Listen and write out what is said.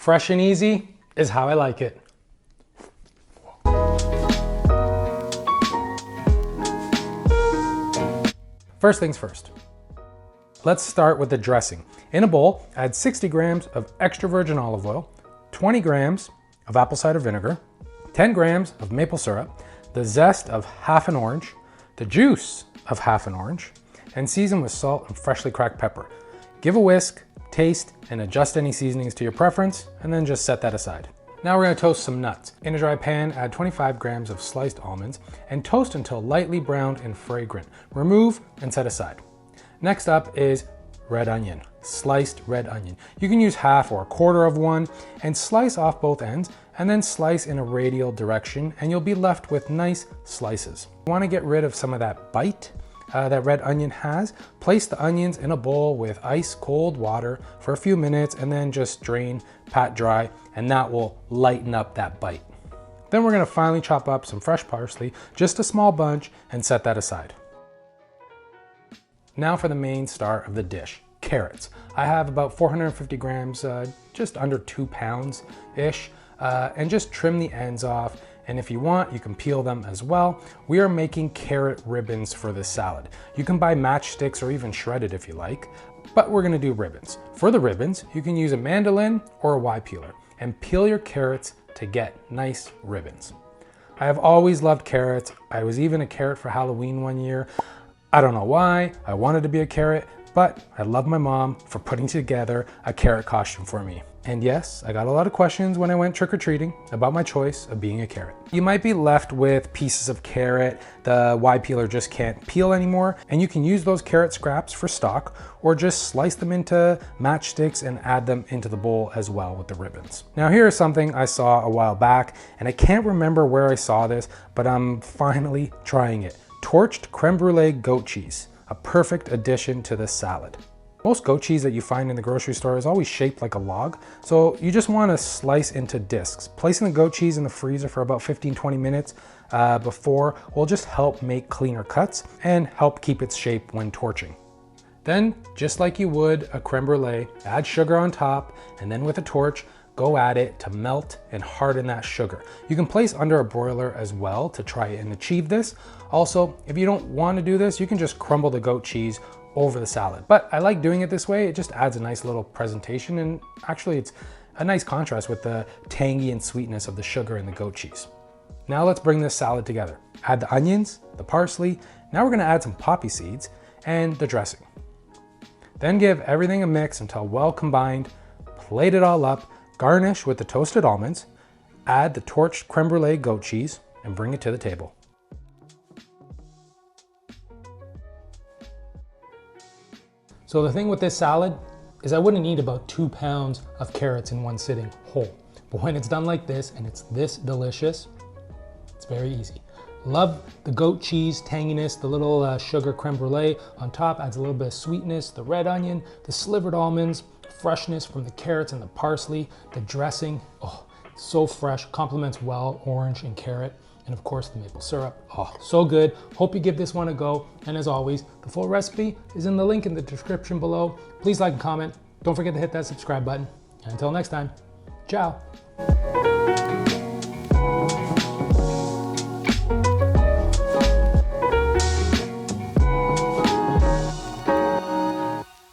Fresh and easy is how I like it. First things first. Let's start with the dressing. In a bowl, add 60 grams of extra virgin olive oil, 20 grams of apple cider vinegar, 10 grams of maple syrup, the zest of half an orange, the juice of half an orange, and season with salt and freshly cracked pepper. Give a whisk, taste, and adjust any seasonings to your preference, and then just set that aside. Now we're gonna toast some nuts. In a dry pan, add 25 grams of sliced almonds and toast until lightly browned and fragrant. Remove and set aside. Next up is red onion, sliced red onion. You can use half or a quarter of one and slice off both ends and then slice in a radial direction and you'll be left with nice slices. You wanna get rid of some of that bite that red onion has. Place the onions in a bowl with ice cold water for a few minutes and then just drain, pat dry, and that will lighten up that bite. Then we're gonna finally chop up some fresh parsley, just a small bunch, and set that aside. Now for the main star of the dish, carrots. I have about 450 grams, just under 2 pounds-ish, and just trim the ends off. And if you want, you can peel them as well. We are making carrot ribbons for this salad. You can buy matchsticks or even shredded if you like, but we're gonna do ribbons. For the ribbons, you can use a mandolin or a Y peeler and peel your carrots to get nice ribbons. I have always loved carrots. I was even a carrot for Halloween one year. I don't know why, I wanted to be a carrot, but I love my mom for putting together a carrot costume for me. And yes, I got a lot of questions when I went trick-or-treating about my choice of being a carrot. You might be left with pieces of carrot the Y peeler just can't peel anymore, and you can use those carrot scraps for stock or just slice them into matchsticks and add them into the bowl as well with the ribbons. Now here's something I saw a while back, and I can't remember where I saw this, but I'm finally trying it. Torched crème brûlée goat cheese, a perfect addition to this salad. Most goat cheese that you find in the grocery store is always shaped like a log, so you just want to slice into discs. Placing the goat cheese in the freezer for about 15-20 minutes before will just help make cleaner cuts and help keep its shape when torching. Then, just like you would a crème brûlée, add sugar on top, and then with a torch, go at it to melt and harden that sugar. You can place under a broiler as well to try and achieve this. Also, if you don't want to do this, you can just crumble the goat cheese over the salad. But I like doing it this way. It just adds a nice little presentation, and actually it's a nice contrast with the tangy and sweetness of the sugar and the goat cheese. Now let's bring this salad together. Add the onions, the parsley. Now we're gonna add some poppy seeds and the dressing. Then give everything a mix until well combined. Plate it all up, garnish with the toasted almonds, add the torched crème brûlée goat cheese, and bring it to the table. So the thing with this salad is I wouldn't eat about 2 pounds of carrots in one sitting whole. But when it's done like this and it's this delicious, it's very easy. Love the goat cheese tanginess, the little sugar crème brûlée on top adds a little bit of sweetness, the red onion, the slivered almonds, freshness from the carrots and the parsley, the dressing, oh, so fresh, complements well orange and carrot. And of course the maple syrup, oh, so good. Hope you give this one a go. And as always, the full recipe is in the link in the description below. Please like and comment. Don't forget to hit that subscribe button. And until next time, ciao.